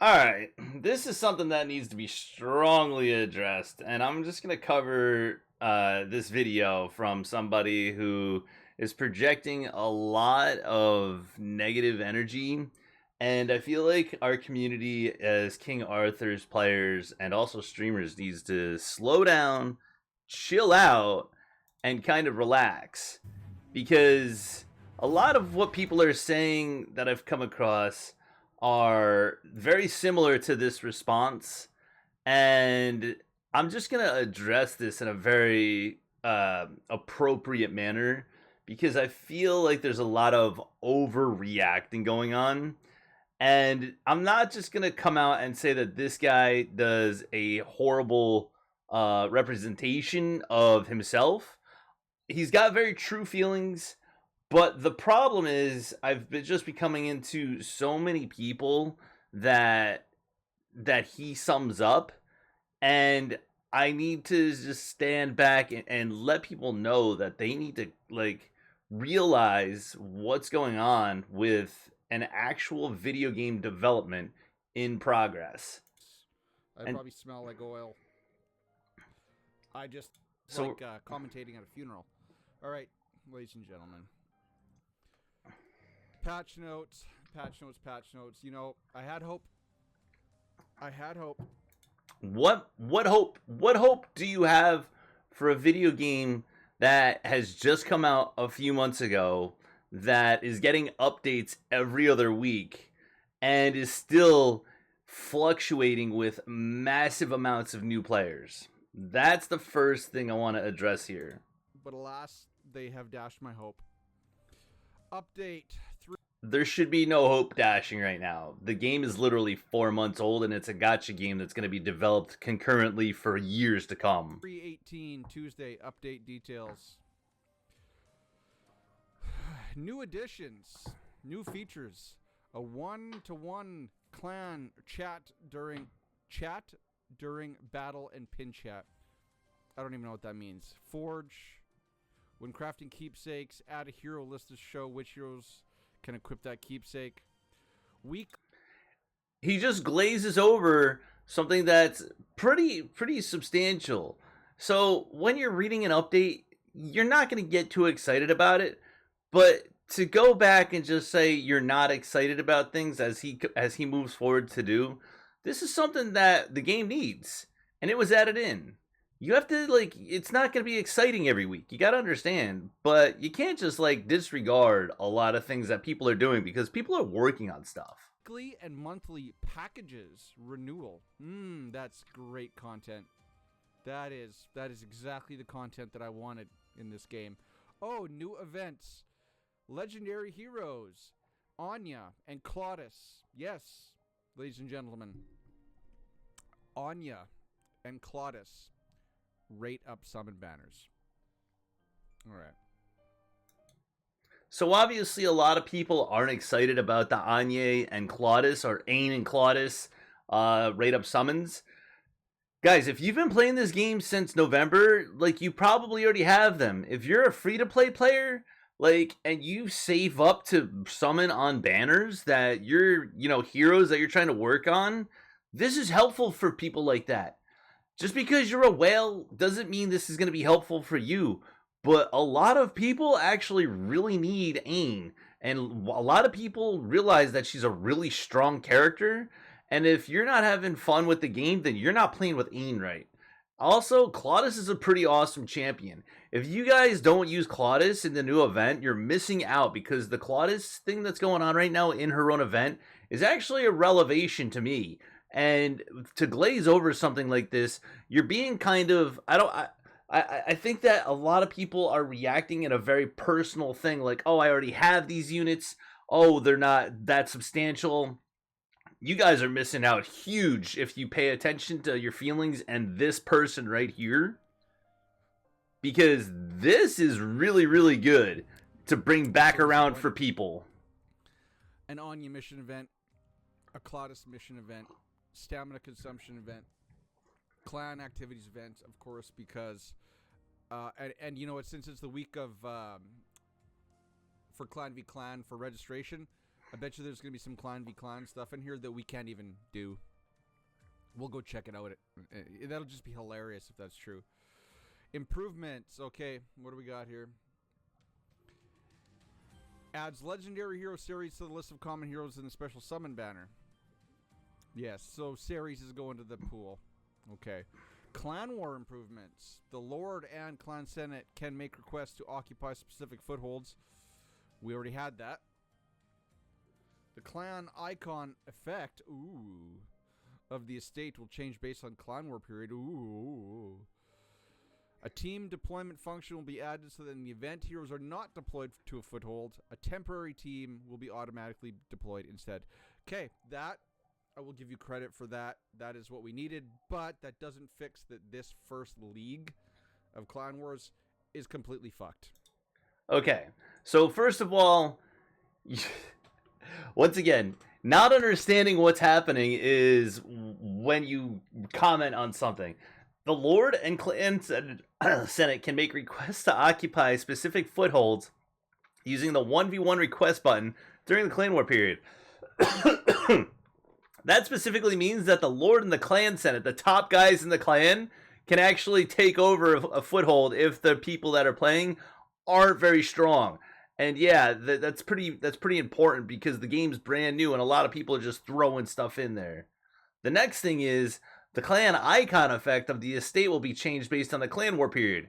All right, this is something that needs to be strongly addressed, and I'm just going to cover this video from somebody who is projecting a lot of negative energy. And I feel like our community, as King Arthur's players and also streamers, needs to slow down, chill out, and kind of relax. Because a lot of what people are saying that I've come across are very similar to this response, and I'm just gonna address this in a very appropriate manner because I feel like there's a lot of overreacting going on, and I'm not just gonna come out and say that this guy does a horrible representation of himself. He's got very true feelings, but the problem is I've been just becoming into so many people that he sums up, and I need to just stand back and let people know that they need to like realize what's going on with an actual video game development in progress. I And probably smell like oil. I just so commentating at a funeral. All right, ladies and gentlemen. Patch notes, patch notes, patch notes. You know, I had hope. I had hope. what hope do you have for a video game that has just come out a few months ago, that is getting updates every other week, and is still fluctuating with massive amounts of new players? That's the first thing I want to address here. But alas, they have dashed my hope. Update 3. There should be no hope dashing right now. The game is literally 4 months old, and it's a gacha game that's going to be developed concurrently for years to come. 3/18 Tuesday. Update details. New additions, new features, a one-to-one clan chat during battle and pin chat. I don't even know what that means. Forge. When crafting keepsakes, add a hero list to show which heroes can equip that keepsake. Week. He just glazes over something that's pretty substantial. So when you're reading an update, you're not going to get too excited about it, but to go back and just say you're not excited about things as he moves forward to do, this is something that the game needs, and it was added in. You have to like, it's not going to be exciting every week. You got to understand, but you can't just like disregard a lot of things that people are doing because people are working on stuff. Weekly and monthly packages renewal. That's great content. That is exactly the content that I wanted in this game. Oh, new events. Legendary heroes. Anya and Claudus. Yes, ladies and gentlemen. Anya and Claudus rate up summon banners. All right. So obviously a lot of people aren't excited about the Anya and Claudus, or Ain and Claudus rate up summons. Guys, if you've been playing this game since November, like, you probably already have them. If you're a free-to-play player, like, and you save up to summon on banners that heroes that you're trying to work on, this is helpful for people like that. Just because you're a whale doesn't mean this is going to be helpful for you. But a lot of people actually really need Ain, and a lot of people realize that she's a really strong character. And if you're not having fun with the game, then you're not playing with Ain right. Also, Claudus is a pretty awesome champion. If you guys don't use Claudus in the new event, you're missing out, because the Claudus thing that's going on right now in her own event is actually a revelation to me. And to glaze over something like this, you're being kind of, I think that a lot of people are reacting in a very personal thing, like, oh, I already have these units. Oh, they're not that substantial. You guys are missing out huge if you pay attention to your feelings and this person right here, because this is really, really good to bring back around for people. An Anya mission event, a Claudus mission event, stamina consumption event, clan activities event, of course, because and since it's the week of for Clan v Clan for registration, I bet you there's going to be some Clan v Clan stuff in here that we can't even do. We'll go check it out. That'll just be hilarious if that's true. Improvements. Okay, what do we got here? Adds Legendary Hero Series to the list of common heroes in the special summon banner. Yes, so Series is going to the pool. Okay. Clan War improvements. The Lord and Clan Senate can make requests to occupy specific footholds. We already had that. The Clan Icon effect, of the estate will change based on Clan War period. A team deployment function will be added so that in the event heroes are not deployed to a foothold, a temporary team will be automatically deployed instead. Okay, that, I will give you credit for that. That is what we needed, but that doesn't fix that this first league of Clan Wars is completely fucked. Okay, so first of all, once again, not understanding what's happening is when you comment on something. The Lord and Clan Senate can make requests to occupy specific footholds using the 1v1 request button during the Clan War period. That specifically means that the Lord and the Clan Senate, the top guys in the clan, can actually take over a foothold if the people that are playing aren't very strong. And yeah, that's pretty important because the game's brand new and a lot of people are just throwing stuff in there. The next thing is the clan icon effect of the estate will be changed based on the Clan War period.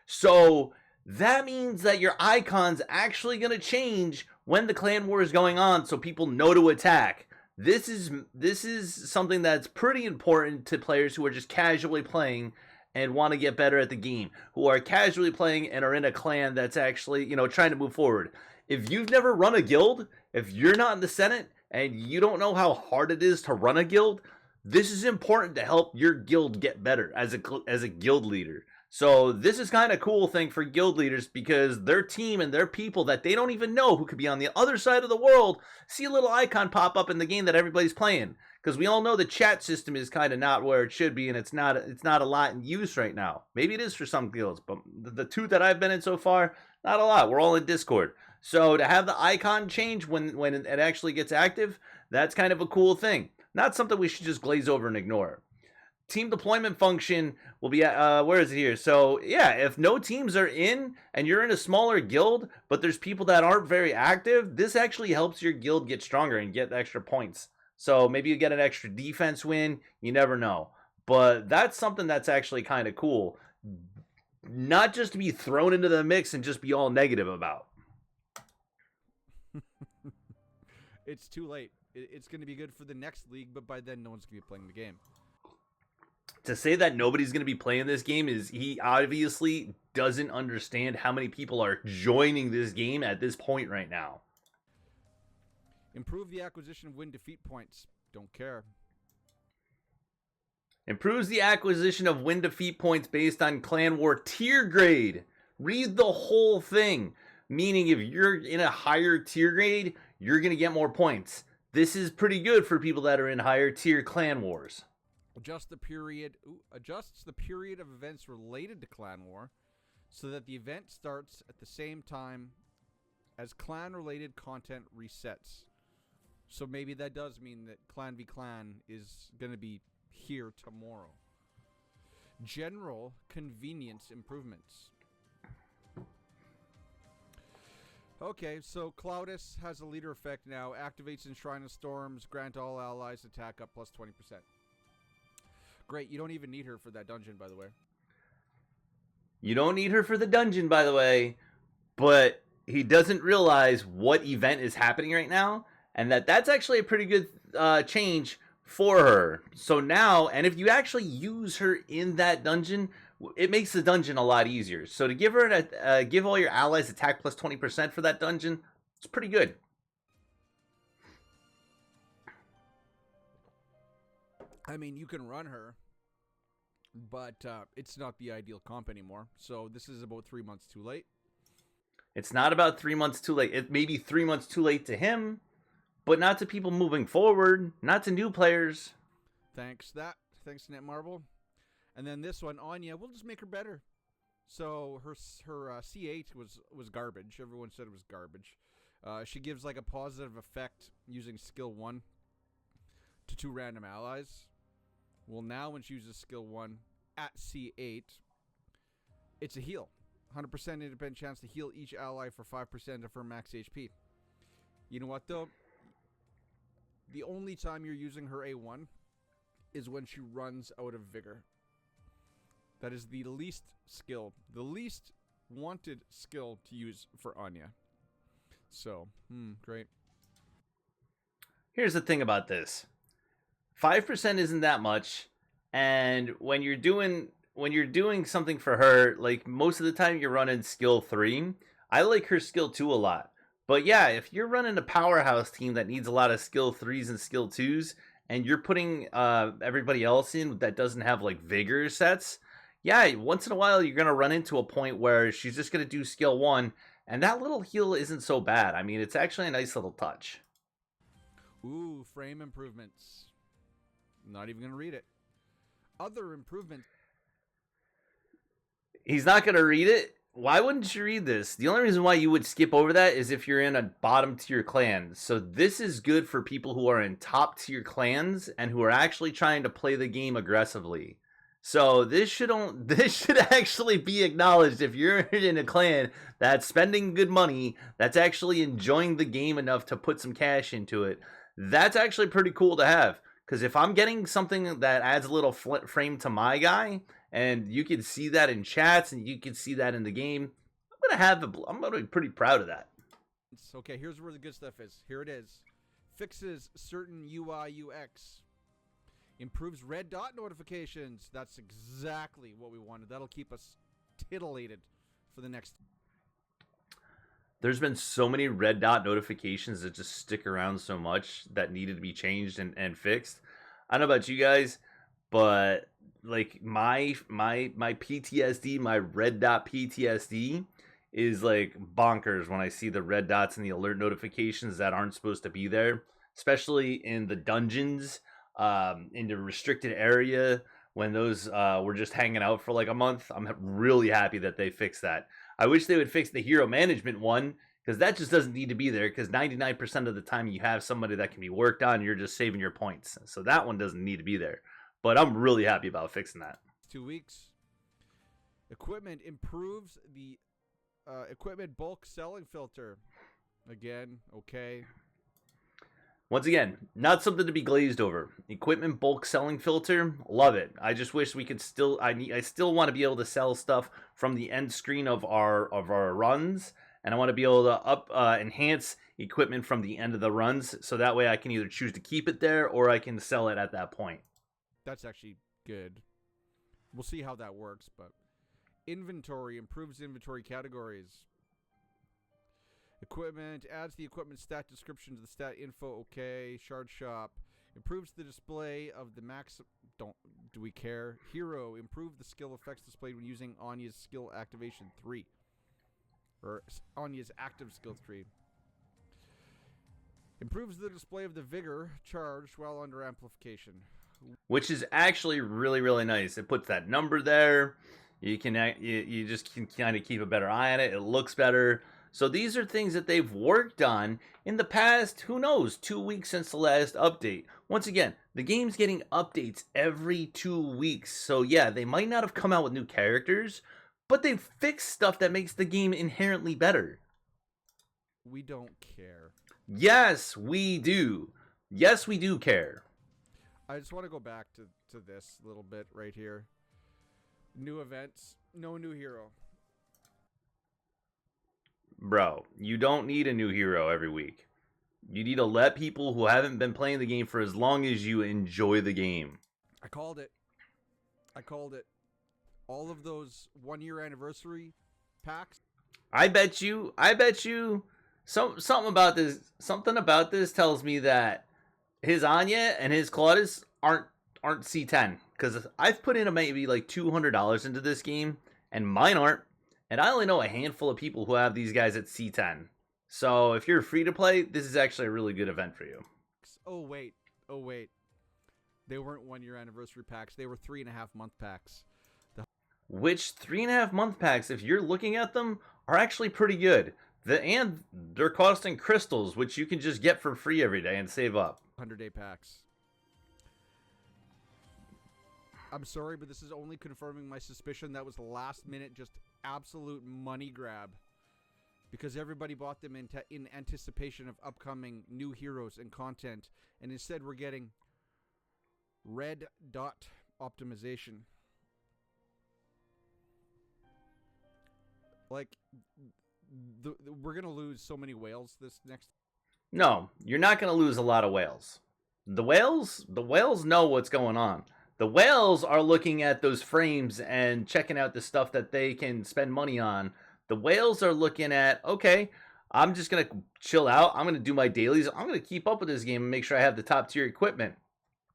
So that means that your icon's actually going to change when the Clan War is going on so people know to attack. This is something that's pretty important to players who are just casually playing and want to get better at the game, who are casually playing and are in a clan that's actually, trying to move forward. If you've never run a guild, if you're not in the Senate and you don't know how hard it is to run a guild, this is important to help your guild get better as a guild leader. So this is kind of cool thing for guild leaders because their team and their people that they don't even know who could be on the other side of the world see a little icon pop up in the game that everybody's playing. Because we all know the chat system is kind of not where it should be, and it's not a lot in use right now. Maybe it is for some guilds, but the two that I've been in so far, not a lot. We're all in Discord. So to have the icon change when it actually gets active, that's kind of a cool thing. Not something we should just glaze over and ignore. Team deployment function will be where is it here? So yeah, if no teams are in and you're in a smaller guild, but there's people that aren't very active, this actually helps your guild get stronger and get extra points. So maybe you get an extra defense win. You never know. But that's something that's actually kind of cool. Not just to be thrown into the mix and just be all negative about. It's too late. It's going to be good for the next league, but by then no one's going to be playing the game. To say that nobody's going to be playing this game is he obviously doesn't understand how many people are joining this game at this point right now. Improve the acquisition of win-defeat points. Don't care. Improves the acquisition of win-defeat points based on Clan War tier grade. Read the whole thing. Meaning if you're in a higher tier grade, you're going to get more points. This is pretty good for people that are in higher tier Clan Wars. Adjusts the period of events related to Clan War so that the event starts at the same time as clan-related content resets. So maybe that does mean that Clan v Clan is going to be here tomorrow. General convenience improvements. Okay, so Cloudus has a leader effect now. Activates in Shrine of Storms. Grant all allies attack up plus 20%. Great, you don't even need her for that dungeon, by the way. You don't need her for the dungeon, by the way, but he doesn't realize what event is happening right now, and that's actually a pretty good change for her. So now, and if you actually use her in that dungeon, it makes the dungeon a lot easier. So to give her give all your allies attack plus 20% for that dungeon, it's pretty good. I mean, you can run her, but it's not the ideal comp anymore. So this is about 3 months too late. It's not about 3 months too late. It may be 3 months too late to him, but not to people moving forward, not to new players. Thanks, Netmarble. And then this one, Anya, we'll just make her better. So her C8 was garbage. Everyone said it was garbage. She gives like a positive effect using skill 1 to 2 random allies. Well, now when she uses skill 1 at C8, it's a heal. 100% independent chance to heal each ally for 5% of her max HP. You know what, though? The only time you're using her A1 is when she runs out of vigor. That is the least wanted skill to use for Anya. So, great. Here's the thing about this. 5% isn't that much, and when you're doing something for her, like most of the time you're running skill 3. I like her skill 2 a lot. But yeah, if you're running a powerhouse team that needs a lot of skill 3s and skill 2s, and you're putting everybody else in that doesn't have like vigor sets, yeah, once in a while you're gonna run into a point where she's just gonna do skill 1, and that little heal isn't so bad. I mean, it's actually a nice little touch. Ooh, frame improvements. Not even gonna read it. Other improvements. He's not gonna read it. Why wouldn't you read this? The only reason why you would skip over that is if you're in a bottom tier clan. So this is good for people who are in top tier clans and who are actually trying to play the game aggressively. So this should actually be acknowledged if you're in a clan that's spending good money, that's actually enjoying the game enough to put some cash into it. That's actually pretty cool to have. Because if I'm getting something that adds a little frame to my guy, and you can see that in chats, and you can see that in the game, I'm gonna be pretty proud of that. Okay, here's where the good stuff is. Here it is. Fixes certain UI UX. Improves red dot notifications. That's exactly what we wanted. That'll keep us titillated for the next. There's been so many red dot notifications that just stick around so much that needed to be changed and fixed. I don't know about you guys, but like my PTSD, my red dot PTSD is like bonkers when I see the red dots and the alert notifications that aren't supposed to be there, especially in the dungeons, in the restricted area when those were just hanging out for like a month. I'm really happy that they fixed that. I wish they would fix the hero management one, because that just doesn't need to be there, because 99% of the time you have somebody that can be worked on, you're just saving your points. So that one doesn't need to be there. But I'm really happy about fixing that. 2 weeks. Equipment improves the equipment bulk selling filter. Again, okay. Once again, not something to be glazed over. Equipment bulk selling filter, love it. I just wish we could still. I still want to be able to sell stuff from the end screen of our runs, and I want to be able to enhance equipment from the end of the runs, so that way I can either choose to keep it there or I can sell it at that point. That's actually good. We'll see how that works, but inventory improves inventory categories. Equipment adds the equipment stat description to the stat info. Okay. Shard shop improves the display of the max. Do we care? Hero improve the skill effects displayed when using Anya's skill activation 3, or Anya's active skill 3. Improves the display of the vigor charged while under amplification, which is actually really, really nice. It puts that number there. You just can kind of keep a better eye on it. It looks better. So these are things that they've worked on in the past, who knows, 2 weeks since the last update. Once again, the game's getting updates every 2 weeks. So yeah, they might not have come out with new characters, but they've fixed stuff that makes the game inherently better. We don't care. Yes, we do. Yes, we do care. I just want to go back to this little bit right here. New events, no new hero. Bro, you don't need a new hero every week. You need to let people who haven't been playing the game for as long as you enjoy the game. I called it. All of those 1-year anniversary packs. I bet you something about this tells me that his Anya and his Claudus aren't C10, because I've put in maybe like $200 into this game and mine aren't. And I only know a handful of people who have these guys at C10. So if you're free to play, this is actually a really good event for you. Oh, wait. They weren't 1-year anniversary packs. They were 3.5-month packs. Which 3.5-month packs, if you're looking at them, are actually pretty good. And they're costing crystals, which you can just get for free every day and save up. 100-day packs. I'm sorry, but this is only confirming my suspicion that was the last minute, just absolute money grab. Because everybody bought them in anticipation of upcoming new heroes and content. And instead we're getting red dot optimization. Like, we're going to lose so many whales this next... No, you're not going to lose a lot of whales. The whales know what's going on. The whales are looking at those frames and checking out the stuff that they can spend money on. The whales are looking at, okay, I'm just going to chill out. I'm going to do my dailies. I'm going to keep up with this game and make sure I have the top tier equipment.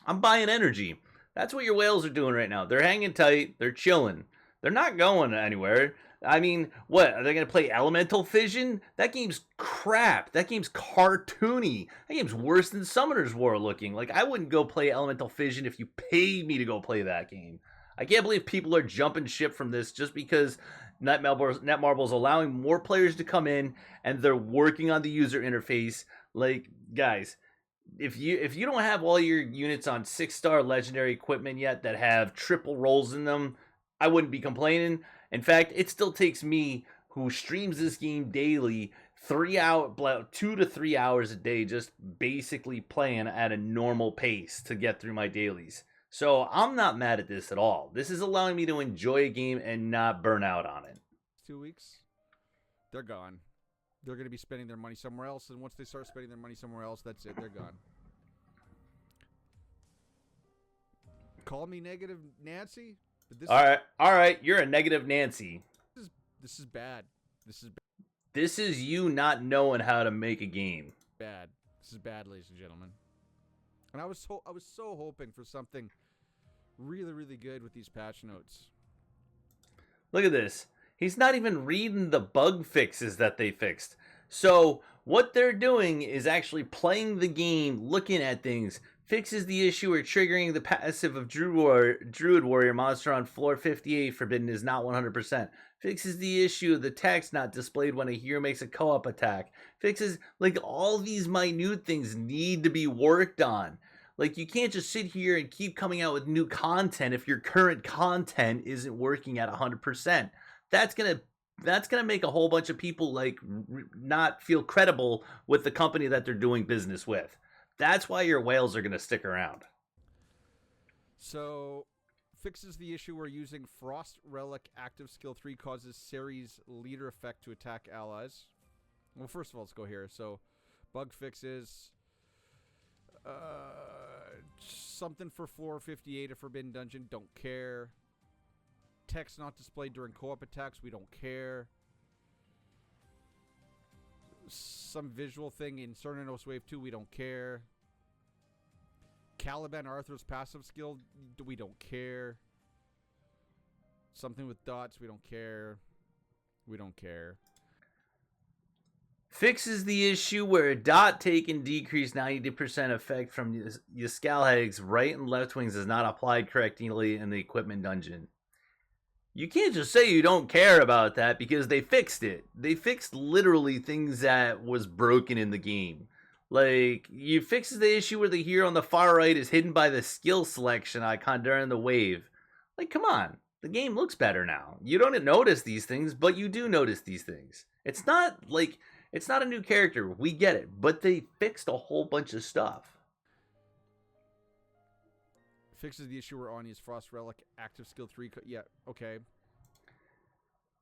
I'm buying energy. That's what your whales are doing right now. They're hanging tight. They're chilling. They're not going anywhere. I mean, what? Are they going to play Elemental Fission? That game's crap. That game's cartoony. That game's worse than Summoner's War looking. Like, I wouldn't go play Elemental Fission if you paid me to go play that game. I can't believe people are jumping ship from this just because Netmarble's allowing more players to come in and they're working on the user interface. Like, guys, if you don't have all your units on 6-star legendary equipment yet that have triple rolls in them, I wouldn't be complaining. In fact, it still takes me, who streams this game daily, 2 to 3 hours a day, just basically playing at a normal pace to get through my dailies. So I'm not mad at this at all. This is allowing me to enjoy a game and not burn out on it. 2 weeks, they're gone. They're going to be spending their money somewhere else, and once they start spending their money somewhere else, that's it. They're gone. Call me negative Nancy. All right. You're a negative Nancy. This is bad. This is you not knowing how to make a game. Bad. This is bad, ladies and gentlemen. And I was so hoping for something really, really good with these patch notes. Look at this. He's not even reading the bug fixes that they fixed. So what they're doing is actually playing the game, looking at things. Fixes the issue or triggering the passive of Druid Warrior monster on floor 58 forbidden is not 100%. Fixes the issue of the text not displayed when a hero makes a co-op attack. Fixes, like, all these minute things need to be worked on. Like, you can't just sit here and keep coming out with new content if your current content isn't working at 100%. That's gonna make a whole bunch of people, like, not feel credible with the company that they're doing business with. That's why your whales are going to stick around. So, fixes the issue where using Frost Relic active skill 3 causes Ceres leader effect to attack allies. Well, first of all, let's go here. So, bug fixes. Something for floor 58 of Forbidden Dungeon. Don't care. Text not displayed during co-op attacks. We don't care. Some visual thing in Cernanos Wave 2, we don't care. Caliban Arthur's passive skill, we don't care. Something with dots, we don't care. We don't care. Fixes the issue where a dot taken decreased 90% effect from Yscalhag's right and left wings is not applied correctly in the equipment dungeon. You can't just say you don't care about that because they fixed it. They fixed literally things that was broken in the game. Like, you fixed the issue where the hero on the far right is hidden by the skill selection icon during the wave. Like, come on. The game looks better now. You don't notice these things, but you do notice these things. It's not a new character. We get it. But they fixed a whole bunch of stuff. Fixes the issue where Anya's Frost Relic active skill 3. Yeah, okay.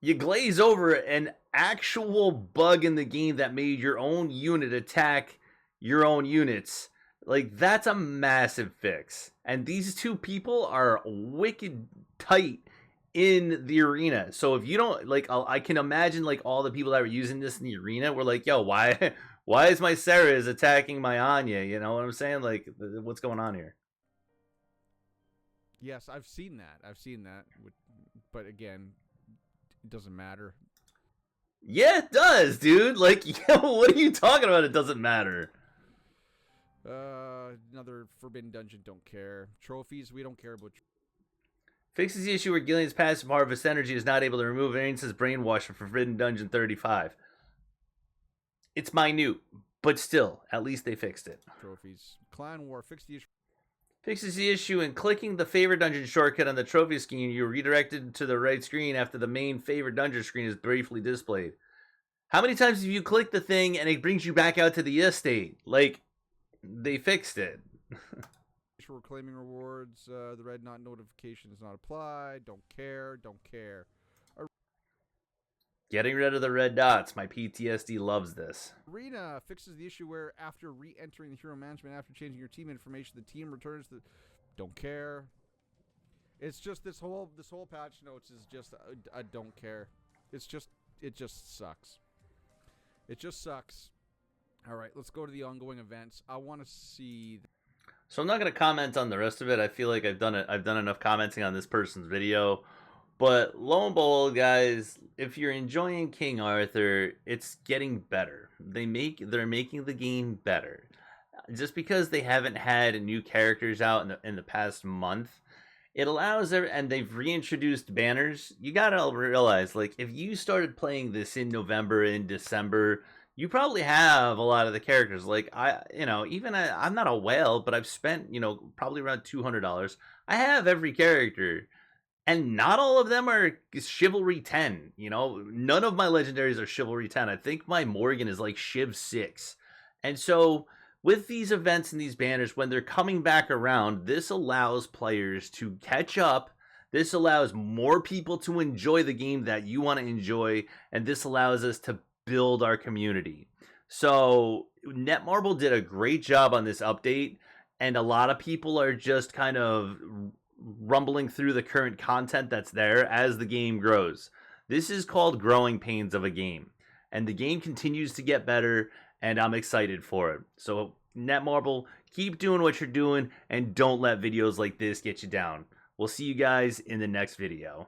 You glaze over an actual bug in the game that made your own unit attack your own units. Like, that's a massive fix. And these two people are wicked tight in the arena. So if you don't, like, I can imagine, like, all the people that were using this in the arena were like, yo, why is my Ceres attacking my Anya? You know what I'm saying? Like, what's going on here? Yes, I've seen that. But again, it doesn't matter. Yeah, it does, dude. Like, yo, what are you talking about? It doesn't matter. Another Forbidden Dungeon, don't care. Trophies, we don't care about. Fixes the issue where Gillian's passive Harvest Energy is not able to remove Ariance's Brainwash from Forbidden Dungeon 35. It's minute, but still, at least they fixed it. Trophies. Clan War. Fix the issue. Fixes the issue in clicking the favorite dungeon shortcut on the trophy screen. You're redirected to the right screen after the main favorite dungeon screen is briefly displayed. How many times have you clicked the thing and it brings you back out to the estate? Like, they fixed it. We're claiming rewards. The red not notification does not apply. Don't care. Don't care. Getting rid of the red dots. My PTSD loves this. Arena fixes the issue where after re-entering the hero management, after changing your team information, the team returns the. Don't care. It's just this whole patch notes is just I don't care. It just sucks. It just sucks. All right, let's go to the ongoing events. I want to see. So I'm not going to comment on the rest of it. I feel like I've done enough commenting on this person's video. But lo and behold, guys, if you're enjoying King Arthur, it's getting better. They're making the game better. Just because they haven't had new characters out in the past month, it allows and they've reintroduced banners. You gotta realize, like, if you started playing this in November, in December, you probably have a lot of the characters. Like, I'm not a whale, but I've spent, probably around $200. I have every character. And not all of them are Chivalry 10, None of my legendaries are Chivalry 10. I think my Morgan is like Shiv 6. And so, with these events and these banners, when they're coming back around, this allows players to catch up. This allows more people to enjoy the game that you want to enjoy. And this allows us to build our community. So, Netmarble did a great job on this update. And a lot of people are just kind of rumbling through the current content that's there as the game grows. This is called growing pains of a game, and the game continues to get better, and I'm excited for it. So Netmarble, keep doing what you're doing, and don't let videos like this get you down. We'll see you guys in the next video.